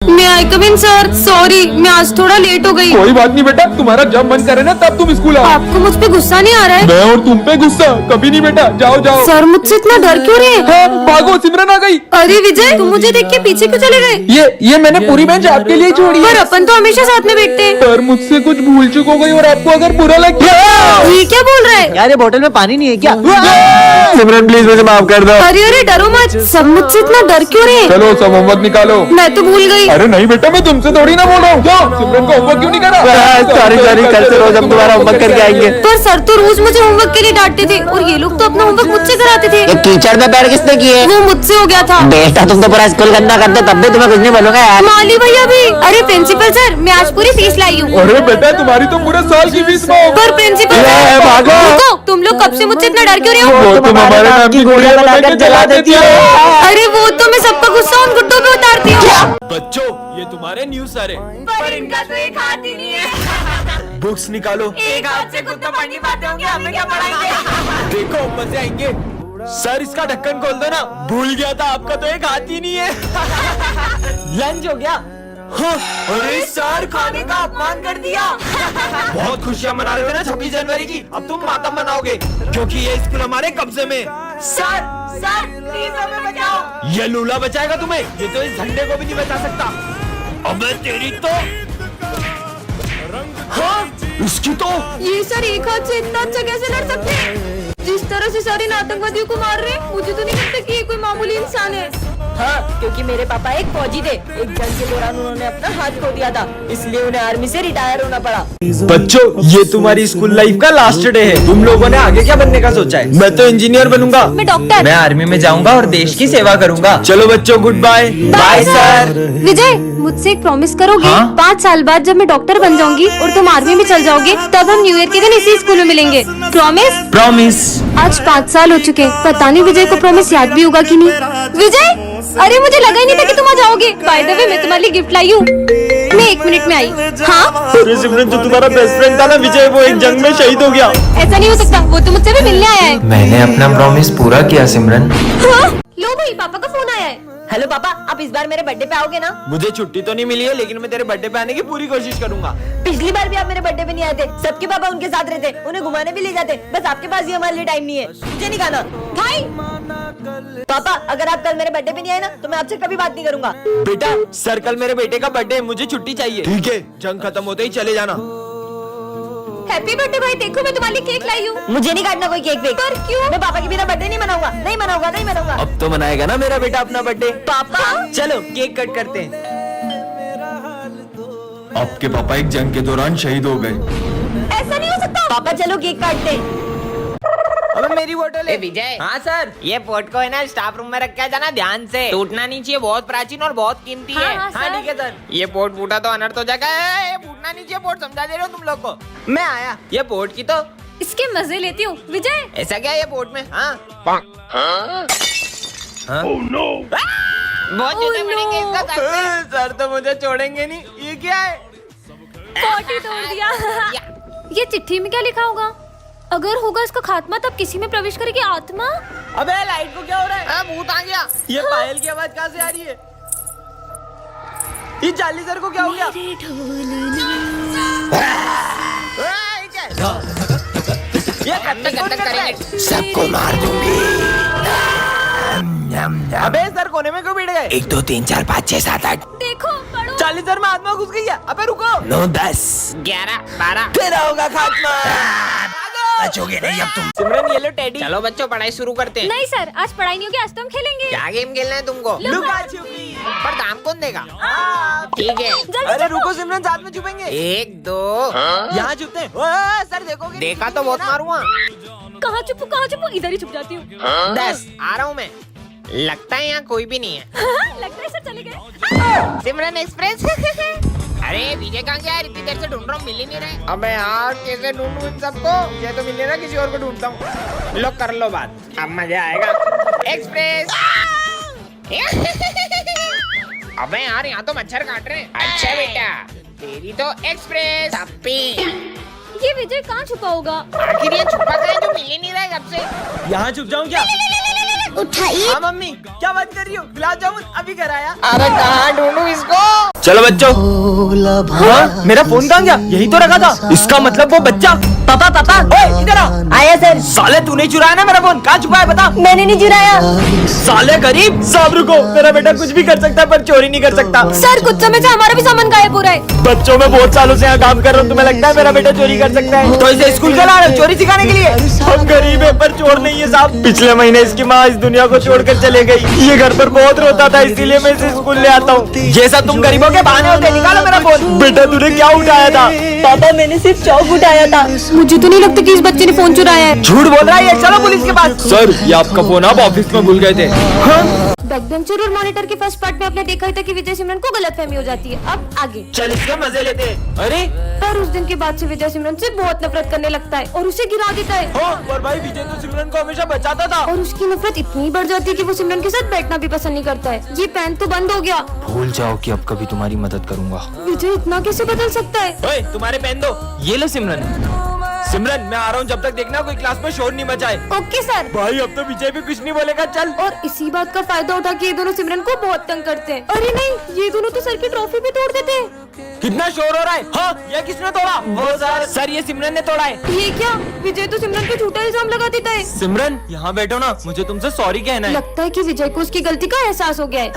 मैं आई कम इन sir, sorry मैं आज थोड़ा लेट हो गई। कोई बात नहीं बेटा, तुम्हारा जब मन करे ना तब तुम स्कूल आओ। आपको मुझ पे गुस्सा नहीं आ रहा है? मैं और तुम पे गुस्सा कभी नहीं बेटा, जाओ जाओ। सर मुझसे इतना डर क्यों रहे हैं? हाँ, भागो सिमरन आ गई। अरे विजय, तुम मुझे देख के पीछे क्यों चले गए? ये मैंने पूरी बेंच आपके लिए छोड़ी पर है। अपन तो हमेशा साथ में बैठते हैं। पर मुझसे कुछ भूल चूक हो गई और आपको अगर बुरा लग गया। ये क्या बोल रहा है? यार ये बोतल में पानी नहीं है क्या? सिमरन प्लीज मुझे माफ कर दो। अरे अरे डरो मत, सब मुझसे इतना डर क्यों रहे हैं? चलो सब होमवर्क निकालो। मैं तो भूल गई। अरे नहीं बेटा, मैं तुमसे थोड़ी ना बोल रहा हूँ। जाओ, सिमरन को होमवर्क क्यों नहीं करा? सॉरी कल से रोज हम तुम्हारा होमवर्क करके आएंगे। पर सर तो रोज मुझे होमवर्क के लिए डांटते थे और ये लोग तो अपना होमवर्क मुझसे कराते थे। ये कीचड़ में पैर किसने किए? वो मुझसे हो गया था। बेटा तुम तो पूरा स्कूल गंदा करते, तब भी तुम्हें कुछ नहीं बोलूंगा यार। माली भैया भी। अरे प्रिंसिपल सर, मैं आज पूरी फीस लाई हूँ। अरे बेटा, तुम्हारी तो पूरे साल की फीस माफ। पर प्रिंसिपल ये, सर, भागो। रुको, तुम लोग कब से मुझसे इतना डर क्यों रहे हो? वो तुम हमारे नाम की गुड़िया बनाकर जला देती हो। अरे वो तो मैं सबका गुस्सा उन गुड्डों पे उतारती हूँ। बच्चों, ये तुम्हारे न्यूज़ सर है। पर इनका तो एक हाथ ही नहीं है। बुक्स निकालो। एक हाथ से खुद तो पढ़ नहीं पाते होंगे, हमें क्या पढ़ाएंगे? देखो मजे आएंगे। सर इसका ढक्कन खोल दो ना। भूल गया था, आपका तो एक हाथ ही नहीं है। लंच हो गया? हाँ, अरे सर खाने का अपमान कर दिया। बहुत खुशियाँ मना रहे थे ना 26 जनवरी की, अब तुम मातम मनाओगे क्योंकि ये स्कूल हमारे कब्जे में। सर प्लीज हमें बचाओ। ये लूला बचाएगा तुम्हें, ये तो इस झंडे को भी नहीं बचा सकता। अबे तेरी तो। हाँ, उसकी तो। ये सर एक हाथ से इतना अच्छा कैसे लड़ सकते हैं? जिस तरह से सर इन आतंकवादियों को मार रहे हैं, मुझे तो नहीं लगता कि ये कोई मामूली इंसान है। हाँ, क्योंकि मेरे पापा एक फौजी थे। एक जंग के दौरान उन्होंने अपना हाथ खो दिया था, इसलिए उन्हें आर्मी से रिटायर होना पड़ा। बच्चों, ये तुम्हारी स्कूल लाइफ का लास्ट डे है। तुम लोगों ने आगे क्या बनने का सोचा है? मैं तो इंजीनियर बनूंगा। मैं डॉक्टर। मैं आर्मी में जाऊंगा और देश की सेवा करूंगा। चलो बच्चों, good bye. Bye sir. Vijay, मुझसे एक प्रॉमिस करोगे? हाँ? 5 साल बाद जब मैं डॉक्टर बन जाऊंगी और तुम आर्मी में चल जाओगे, तब हम न्यू ईयर के दिन इसी स्कूल में मिलेंगे। प्रॉमिस? प्रॉमिस। आज 5 साल हो चुके हैं, पता नहीं विजय को प्रॉमिस याद भी होगा कि नहीं। विजय, अरे मुझे लगा ही नहीं था कि तुम आ जाओगे। बाय द वे, मैं तुम्हारे लिए गिफ्ट लाई हूँ। मैं 1 मिनट में आई। हाँ? अरे सिमरन, जो तुम्हारा बेस्ट फ्रेंड था ना विजय, वो एक जंग में शहीद हो गया। ऐसा नहीं हो सकता, वो तो मुझसे भी मिलने आया है। मैंने अपना प्रॉमिस पूरा किया सिमरन। हाँ? लो भाई, पापा का फोन आया है। हेलो पापा, आप इस बार मेरे बर्थडे पे आओगे ना? मुझे छुट्टी तो नहीं मिली है, लेकिन मैं तेरे बर्थडे पे आने की पूरी कोशिश करूंगा। पिछली बार भी आप मेरे बर्थडे पे नहीं आए थे। सबके पापा उनके साथ रहते, उन्हें घुमाने भी ले जाते। बस आपके पास ही हमारे लिए टाइम नहीं है। मुझे नहीं खाना। भाई पापा, अगर आप कल मेरे बर्थडे पे नहीं आए ना, तो मैं आपसे कभी बात नहीं करूंगा। बेटा, सर कल मेरे बेटे का बर्थडे है, मुझे छुट्टी चाहिए। ठीक है, जंग खत्म होते ही चले जाना। हैप्पी बर्थडे भाई, देखो मैं तुम्हारे लिए केक लाई हूँ। मुझे नहीं काटना कोई केक वेक। पर क्यों? मैं पापा के बिना बर्थडे नहीं मनाऊंगा, नहीं मनाऊंगा, नहीं मनाऊंगा। अब तो मनाएगा ना मेरा बेटा अपना बर्थडे। पापा, चलो केक कट करते हैं। आपके पापा एक जंग के दौरान शहीद हो गए। ऐसा नहीं हो सकता। पापा चलो केक काटते हैं। अबे मेरी बोतल है। विजय, हाँ सर। ये पोर्ट को है ना स्टाफ रूम में रख के जाना, ध्यान से टूटना नहीं चाहिए। बहुत प्राचीन और बहुत कीमती है। हाँ ठीक है सर। ये पोर्ट फूटा तो अनर्थ हो जाएगा। ये फूटना नहीं चाहिए पोर्ट, समझा दे रहे हो तुम लोग को। मैं आया ये पोर्ट की तो इसके मजे लेती हूँ। विजय, ऐसा क्या है ये पोर्ट में? हाँ बहुत जूते पड़ेंगे इसका सर पे। सर तो मुझे छोड़ेंगे नहीं। ये क्या है? पोटी तोड़ दिया। ये चिट्ठी में क्या लिखा होगा? अगर होगा इसका खात्मा, तब किसी में प्रवेश करेगी आत्मा। अबे लाइट को क्या हो रहा है? भूत आ गया। ये पायल की आवाज कहाँ से आ रही है? ये चार्ली सर को क्या हो गया? ये कत्ल करेंगे। सबको मार दूंगी। अबे सर कोने में क्यों बैठ गए? 1 2 3 4 5 6 7 8 देखो पढ़ो। चार्ली सर में आत्मा घुस गई है। अबे रुको। 9 10 11 12 तेरा होगा खात्मा। बचोगे नहीं अब तुम। सिमरन ये लो टेडी। चलो बच्चों, पढ़ाई शुरू करते हैं। नहीं सर, आज पढ़ाई नहीं होगी, आज तो हम खेलेंगे। क्या गेम खेलना है तुमको? लुका छुपी। पर दाम कौन देगा? ठीक है। अरे रुको सिमरन, साथ में छुपेंगे। 1 2 यहाँ छुपते हैं। ओए, सर देखोगे? देखा तो बहुत मारूंगा। कहाँ छुपू कहाँ छुपू? इधर ही छुप जाती हूँ। 10 आ रहा हूँ मैं। लगता है यहाँ कोई भी नहीं है। लगता है सर चले गए। सिमरन एक्सप्रेस। अरे विजय कहाँ गया? इतनी देर से ढूंढ रहा हूँ, मिल ही नहीं रहे। अबे यार कैसे ढूंढूं इन सबको? ये तो मिल नहीं रहा, किसी और को ढूंढता हूँ। लो कर लो बात, अब मजा आएगा। एक्सप्रेस। अबे यार यहाँ तो मच्छर काट रहे हैं। अच्छा बेटा, तेरी तो एक्सप्रेस। टप्पी। ये विजय कहाँ छुपा होगा? आखिर ये छुपा है जो मिल ही नहीं रहा है कब से। यहाँ छुप जाऊँ क्या? उठाइए। हाँ मम्मी, क्या बात कर रही हो? गुलाब जामुन अभी घर आया। अरे कहाँ ढूंढूं इसको? चलो बच्चों। हाँ, मेरा फोन कहाँ गया? यही तो रखा था। इसका मतलब वो बच्चा। पापा पापा, ओए इधर आ। आया सर। साले तूने चुराया ना मेरा फोन? कहाँ छुपा है बता? मैंने नहीं चुराया। साले गरीब। सब रुको, मेरा बेटा कुछ भी कर सकता है पर चोरी नहीं कर सकता। सर कुछ समय से हमारा भी सामान गायब हो रहा है। बच्चों में बहुत सालों से यहाँ काम कर रहा हूँ, तुम्हें लगता है मेरा बेटा चोरी कर सकता है? तो इसे स्कूल का ला रहे हो चोरी सिखाने के लिए? हम गरीब है पर चोर नहीं है साहब। पिछले महीने इसकी माँ इस दुनिया को छोड़कर चले गई। ये घर पर बहुत रोता था, इसीलिए मैं इसे स्कूल ले आता हूँ। जैसा तुम गरीबों के बहाने होते, निकालो मेरा फोन। बेटा तूने क्या उठाया था? पापा मैंने सिर्फ चौक उठाया था। मुझे तो नहीं लगता कि इस बच्चे ने फोन चुराया है। झूठ बोल रहा है ये, चलो पुलिस के पास। सर ये आपका फोन आप ऑफिस में भूल गए थे। बैकबेंचर और मॉनिटर के फर्स्ट पार्ट में आपने देखा ही था कि विजय सिमरन को गलतफहमी हो जाती है। अब आगे चल इसके मजे लेते हैं। अरे पर उस दिन के बाद से विजय सिमरन से बहुत नफरत करने लगता है और उसे गिरा देता है। हाँ, पर भाई विजय तो सिमरन को हमेशा बचाता था। और उसकी नफरत इतनी बढ़ जाती है कि वो सिमरन के साथ बैठना भी पसंद नहीं करता है। ये पेन तो बंद हो गया। भूल जाओ कि अब कभी तुम्हारी मदद करूंगा। विजय इतना कैसे बदल सकता है? ओए तुम्हारे पेन दो। ये लो सिमरन। सिमरन मैं आ रहा हूँ, जब तक देखना कोई क्लास में शोर नहीं मचाए। Okay sir. भाई अब तो विजय भी कुछ नहीं बोलेगा, चल। और इसी बात का फायदा उठा के ये दोनों सिमरन को बहुत तंग करते हैं। अरे नहीं, ये दोनों तो सर की ट्रॉफी भी तोड़ देते हैं। कितना शोर हो रहा है? हाँ, ये किसने तोड़ा? वो सर ये सिमरन ने तोड़ा है। ये क्या? विजय तो सिमरन पे झूठा इल्जाम लगा देता है। सिमरन यहाँ बैठो ना, मुझे तुमसे सॉरी कहना है। लगता है कि विजय को उसकी गलती का एहसास हो गया है।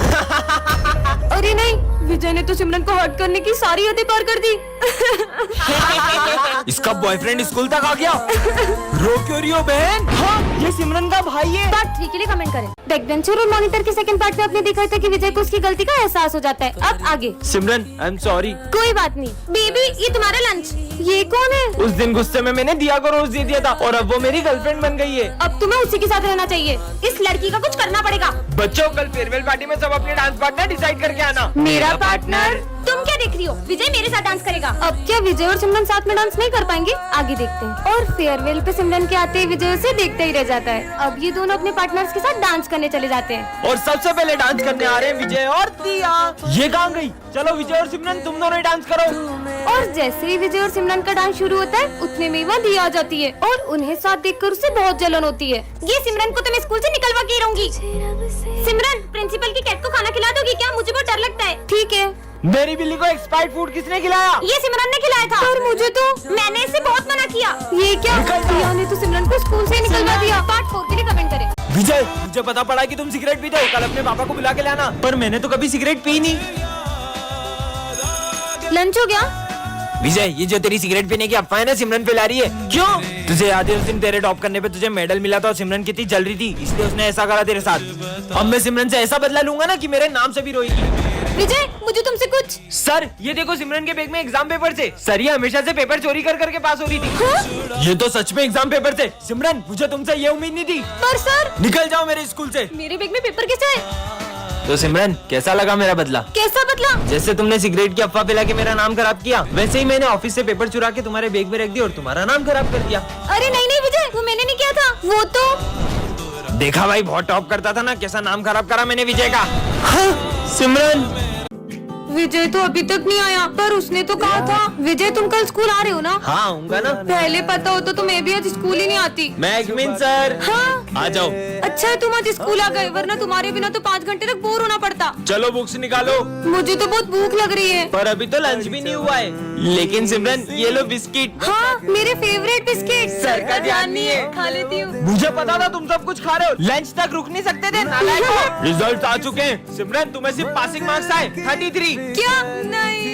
अरे नहीं, विजय ने तो सिमरन को हर्ट करने की सारी हदें पार कर दी। इसका बॉयफ्रेंड स्कूल तक आ गया। रो क्यों रही हो बहन? हाँ, ये सिमरन का भाई है। पार्ट 3 के लिए कमेंट करें। बैकबेंचर और मॉनिटर के सेकंड पार्ट में आपने देखा था कि विजय को उसकी गलती का एहसास हो जाता है। अब आगे सिमरन आई एम सॉरी। कोई बात नहीं। बेबी ये तुम्हारा लंच। ये कौन है? उस दिन गुस्से में मैंने दिया को रोज दे दिया था और अब वो मेरी गर्लफ्रेंड बन गई है। अब तुम्हें उसी के साथ रहना चाहिए। इस लड़की का कुछ करना पड़ेगा। बच्चों कल फेयरवेल पार्टी में सब अपने डांस पार्टनर डिसाइड करके आना। मेरा पार्टनर? तुम क्या देख रही हो? विजय मेरे साथ डांस करेगा। अब क्या विजय और सिमरन साथ में डांस नहीं कर पाएंगे? आगे देखते हैं। और फेयरवेल पे सिमरन के आते ही विजय उसे देखते ही रह जाता है। अब ये दोनों अपने पार्टनर्स के साथ डांस करने चले जाते हैं। और सबसे पहले डांस करने आ रहे हैं विजय और दिया। ये कहाँ गई? चलो विजय और सिमरन तुम दोनों ही डांस करो। और जैसे ही विजय और सिमरन का डांस शुरू होता है उतने में वहाँ दिया आ जाती है और उन्हें साथ देखकर उसे बहुत जलन होती है। ये सिमरन को तो मैं स्कूल से निकलवा के ही रहूंगी। सिमरन प्रिंसिपल की कैट को खाना खिला दोगी क्या? मुझे बहुत डर लगता है। ठीक है। मेरी बिल्ली को एक्सपायर्ड फूड किसने खिलाया? ये सिमरन ने खिलाया था। और मुझे तो मैंने इसे बहुत मना किया। ये क्या? दिया ने तो सिमरन को स्कूल से ही निकलवा दिया। पार्ट 4 के लिए कमेंट करें। विजय मुझे पता पड़ा कि तुम सिगरेट पीते हो, कल अपने पापा को बुला के लाना। पर मैंने तो कभी सिगरेट पी नहीं। लंच हो गया? विजय ये जो तेरी सिगरेट पीने की अफवाह है ना सिमरन फैला रही है। क्यों? तुझे याद है उस दिन तेरे टॉप करने पे तुझे मेडल मिला था और सिमरन कितनी जल रही थी, इसलिए उसने ऐसा करा तेरे साथ। अब मैं सिमरन से ऐसा बदला लूंगा ना कि मेरे नाम से भी रोएगी। विजय मुझे तुमसे कुछ। सर ये देखो सिमरन के बैग में एग्जाम पेपर थे। सर ये हमेशा से पेपर चोरी कर करके पास हो रही थी। हाँ? ये तो सच में एग्जाम पेपर थे। सिमरन मुझे तुमसे ये उम्मीद नहीं थी। पर सर निकल जाओ मेरे स्कूल से। मेरे बैग में पेपर कैसे है? तो सिमरन कैसा लगा मेरा बदला? कैसा बदला? जैसे तुमने सिगरेट की अफवाह फैला के मेरा नाम खराब किया, वैसे ही मैंने ऑफिस से पेपर चुरा के तुम्हारे बैग में रख दिया और तुम्हारा नाम खराब कर दिया। अरे नहीं नहीं विजय, वो मैंने नहीं किया था। वो तो देखा भाई बहुत टॉप करता था ना, कैसा नाम खराब करा मैंने विजय का। हाँ, सिमरन विजय तो अभी तक नहीं आया, पर उसने तो कहा था। विजय तुम कल स्कूल आ रहे हो ना? हाँ आऊंगा ना। पहले पता होता तो मैं भी आज स्कूल ही नहीं आती। मैगमिन सर हाँ आ जाओ। अच्छा है तुम आज स्कूल आ गए, वरना तुम्हारे बिना तो 5 घंटे तक बोर होना पड़ता। चलो बुक्स निकालो। मुझे तो बहुत भूख लग रही है। पर अभी तो लंच भी नहीं हुआ है। लेकिन सिमरन ये लो बिस्किट। हाँ मेरे फेवरेट बिस्किट। सर का ध्यान नहीं है। खा लेती हूँ। मुझे पता था तुम सब कुछ खा रहे हो, लंच तक रुक नहीं सकते थे नालायक। रिजल्ट आ चुके हैं सिमरन, तुम्हें सिर्फ पासिंग मार्क्स आए 33। क्या? नहीं।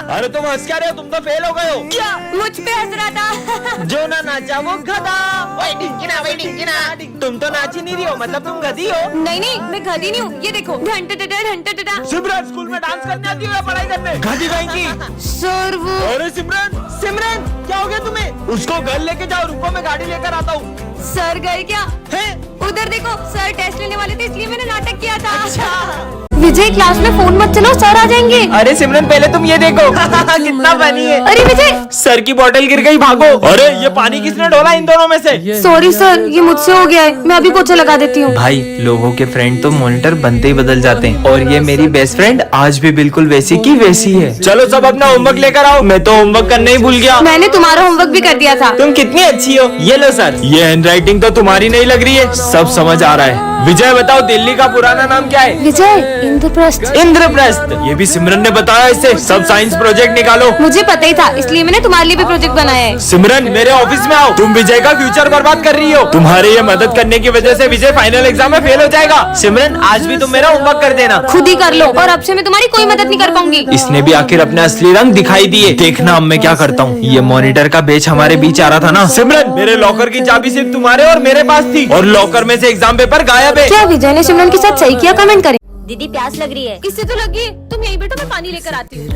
अरे तुम हंस क्या रहे हो? तुम तो फेल हो गए हो। क्या? मुझ पे हंस रहा था। जो ना नाचा वो गधा। ओए ढिंकिना भाई ढिंकिना। तुम तो नाच ही नहीं रही हो, मतलब तुम गधी हो। नहीं नहीं मैं गधी नहीं हूँ। ये देखो घंटे टटा। सिमरन स्कूल में डांस करने आती हो या पढ़ाई करने? गधी भाई की। सर वो। अरे सिमरन क्या हो गया तुम्हें? उसको घर लेके जाओ, रुको मैं गाड़ी लेकर आता हूँ। सर गए क्या? है उधर देखो, सर टेस्ट लेने वाले थे इसलिए मैंने नाटक किया था। अच्छा। विजय क्लास में फोन मत चलाओ, सर आ जाएंगे। अरे सिमरन पहले तुम ये देखो कितना फनी है। अरे विजय, सर की बोतल गिर गई, भागो। अरे ये पानी किसने डोला इन दोनों में से? सॉरी सर, ये मुझसे हो गया है, मैं अभी पोछा लगा देती हूँ। भाई लोगों के फ्रेंड तो मॉनिटर बनते ही बदल जाते हैं, और ये मेरी बेस्ट फ्रेंड आज भी बिल्कुल वैसी की वैसी है। चलो सब अपना होमवर्क लेकर आओ, मैं तो होमवर्क करने ही भूल गया। मैंने तुम्हारा होमवर्क भी कर दिया था। तुम कितनी अच्छी हो। ये लो सर, ये हैंडराइटिंग तो तुम्हारी नहीं लग रही है, सब समझ आ रहा है। विजय बताओ दिल्ली का पुराना नाम क्या है? विजय, इंद्रप्रस्थ। इंद्रप्रस्थ। ये भी सिमरन ने बताया इसे। सब साइंस प्रोजेक्ट निकालो। मुझे पता ही था, इसलिए मैंने तुम्हारे लिए भी प्रोजेक्ट बनाया है। सिमरन मेरे ऑफिस में आओ, तुम विजय का फ्यूचर बर्बाद कर रही हो। तुम्हारे ये मदद करने की वजह से विजय फाइनल एग्जाम में फेल हो जाएगा। सिमरन आज भी तुम मेरा होमवर्क कर देना। खुद ही कर लो, और अब से मैं तुम्हारी कोई मदद नहीं कर पाऊंगी। इसने भी आखिर अपने असली रंग दिखाई दिए। देखना अब मैं क्या करता हूँ। ये मॉनिटर का बेच हमारे बीच आ रहा था ना। सिमरन मेरे लॉकर की चाबी सिर्फ तुम्हारे और मेरे पास थी, और लॉकर में से एग्जाम पेपर गायब है। क्या विजय ने सिमरन के साथ सही किया? कमेंट करें। दीदी प्यास लग रही है। इससे तो लगी, तुम यहीं बैठो, मैं पानी लेकर आती हूँ।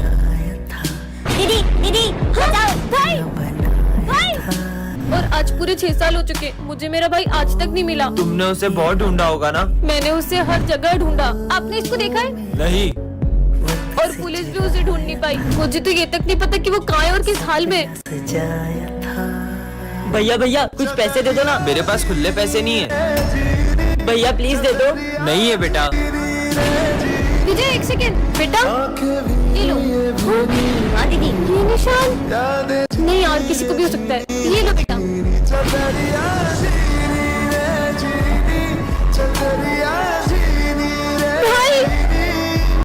दीदी दीदी हटाओ। भाई, भाई। और आज पूरे 6 साल हो चुके, मुझे मेरा भाई आज तक नहीं मिला। तुमने उसे बहुत ढूंढा होगा ना? मैंने उसे हर जगह ढूंढा। आपने इसको देखा है? नहीं। और पुलिस भी उसे ढूंढ नहीं पाई। मुझे तो ये तक नहीं पता कि वो कहाँ है और किस हाल में। भैया भैया कुछ पैसे दे दो ना। मेरे पास खुले पैसे नहीं है। भैया प्लीज दे दो। नहीं है बेटा। विजय एक सेकेंड बेटा, ये लो। हाँ दीदी। ये निशान नहीं यार, किसी को भी हो सकता है। ये लो बेटा।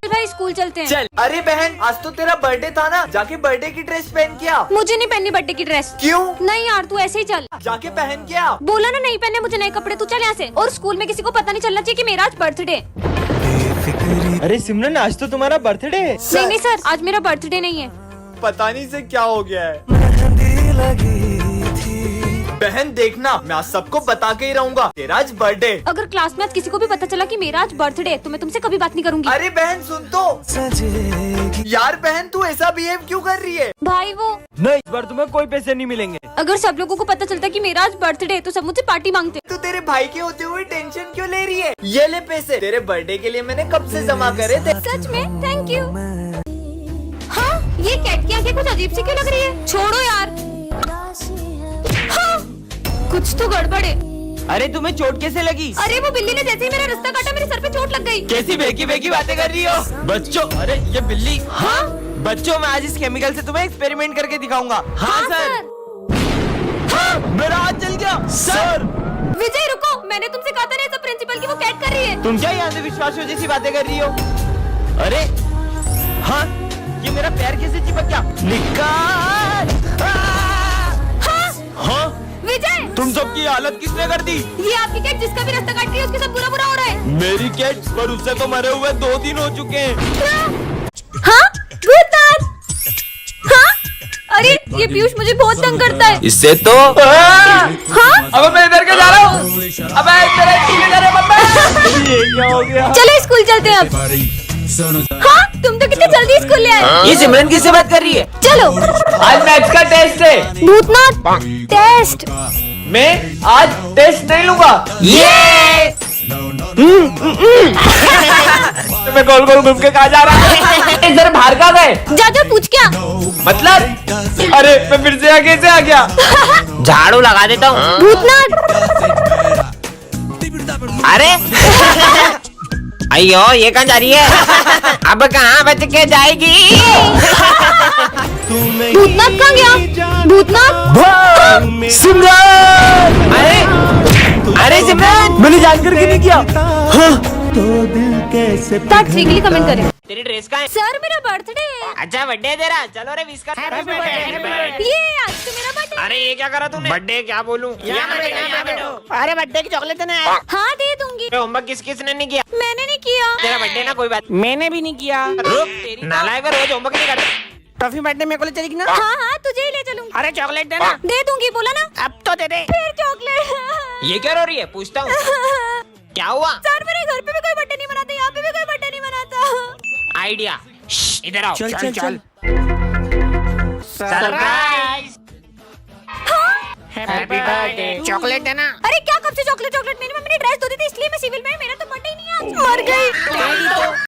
भाई स्कूल चलते हैं। चल। अरे बहन आज तो तेरा बर्थडे था ना, जाके बर्थडे की ड्रेस पहन के आ। मुझे नहीं पहननी बर्थडे की ड्रेस। क्यों? नहीं यार, तू ऐसे ही चल। जाके पहन के आ। बोला ना नहीं पहने मुझे नए कपड़े, तू चल यहाँ से। और स्कूल में किसी को पता नहीं चलना चाहिए कि मेरा आज बर्थडे। अरे सिमरन आज तो तुम्हारा बर्थडे है। नहीं सर, आज मेरा बर्थडे नहीं है। पता नहीं से क्या हो गया है। बहन देखना, मैं आज सबको बता के ही रहूंगा तेरा आज बर्थडे। अगर क्लास में आज किसी को भी पता चला कि मेरा आज बर्थडे है, तो मैं तुमसे कभी बात नहीं करूंगी। अरे बहन सुन तो। यार बहन तू ऐसा बिहेव क्यों कर रही है? भाई वो नहीं, इस बार तुम्हें कोई पैसे नहीं मिलेंगे। अगर सब लोगों को पता चलता कि मेरा आज बर्थडे है, तो सब मुझसे पार्टी मांगते। तू तेरे भाई के होते हुए टेंशन क्यों ले रही है? ये ले पैसे, तेरे बर्थडे के लिए मैंने कब से जमा करे थे। सच में थैंक यू। हाँ, ये कैट की आंखें कुछ अजीब सी क्यों लग रही है? छोड़ो यार। हाँ, कुछ तो गड़बड़ है। अरे तुम्हें चोट कैसे लगी? अरे वो बिल्ली ने जैसे ही मेरा रास्ता काटा, मेरे सर पे चोट लग गई। कैसी बेकी बेकी बातें कर रही हो बच्चों? अरे ये बिल्ली। हाँ बच्चों मैं आज इस केमिकल से तुम्हें एक्सपेरिमेंट करके दिखाऊंगा। हाँ सर। हाँ, मेरा हाथ जल गया सर। विजय रुको, मैंने तुमसे कहा था ना सब प्रिंसिपल की वो कैट कर रही है। तुम क्या यहाँ अंधविश्वासियों जैसी बातें कर रही हो? अरे हाँ, ये मेरा पैर कैसे चिपक गया? निकाल। हाँ विजय, तुम सबकी हालत किसने कर दी? ये आपकी कैट जिसका भी रास्ता काट रही है, उसके साथ बुरा बुरा हो रहा है। मेरी कैट, पर उससे तो मरे हुए 2 दिन हो चुके हैं। हाँ भूतनाथ। हाँ, अरे ये पीयूष मुझे बहुत तंग करता है। इससे तो हाँ, अब मैं इधर के जा रहा हूँ। अब ये क्या हो गया? चलो स्कूल चलते हैं अब। हाँ, तुम तो कितने जल्दी स्कूल ले आए। ये सिमरन किससे बात कर रही है? चलो, आज मैथ्स का टेस्ट है। भूतनाथ टेस्ट। मैं आज टेस्ट नहीं लूंगा। ये मैं गोल गोल घूम के कहाँ जा रहा है? इधर बाहर कहाँ गए? जा पूछ क्या? मतलब? अरे मैं फिर से आगे से आ गया। झाड़ू लगा देता हूँ। भूतनाथ। अरे अयो ये कहाँ जा रही है? अब कहाँ बच के जाएगी? भूतनाथ कहाँ गया? भूतनाथ। सिमरन! अरे सिमरन! मैंने जानकर क्यों नहीं किया? ताज के लिए कमेंट करें। तेरी ड्रेस कहाँ है? सर मेरा बर्थडे है। अच्छा बर्थडे है तेरा, चलो रे विश कर। ये आज तो मेरा बर्थडे। अरे ये क्या करा तूने? बर्थडे क्या बोलूं? अरे बर्थडे की चॉकलेट देना है। हाँ दे दूंगी। होमवर्क किसने नहीं किया? मैंने नहीं किया। तेरा बर्थडे ना, कोई बात। मैंने भी नहीं किया। रुक, तेरी नालायक रोज होमवर्क नहीं करता। टॉफी बर्थडे मेरे को ले चलेगी ना? हाँ हाँ, तुझे ही ले चलूंगी। अरे चॉकलेट देना। दे दूंगी, बोला ना। अब तो दे दे। फिर चॉकलेट। ये क्या रो रही है? पूछता हूँ क्या हुआ? सर मेरे घर पे भी कोई बर्थडे नहीं मनाता, यहाँ पे भी कोई बर्थडे नहीं मनाता। आइडिया, इधर आओ। चल चल। सरप्राइज। Happy birthday. चॉकलेट देना। अरे क्या कब से चॉकलेट? मेरी मम्मी ने ड्रेस धो दी थी, इसलिए मैं सिविल में। मेरा तो बर्थडे ही नहीं आज। मर गई।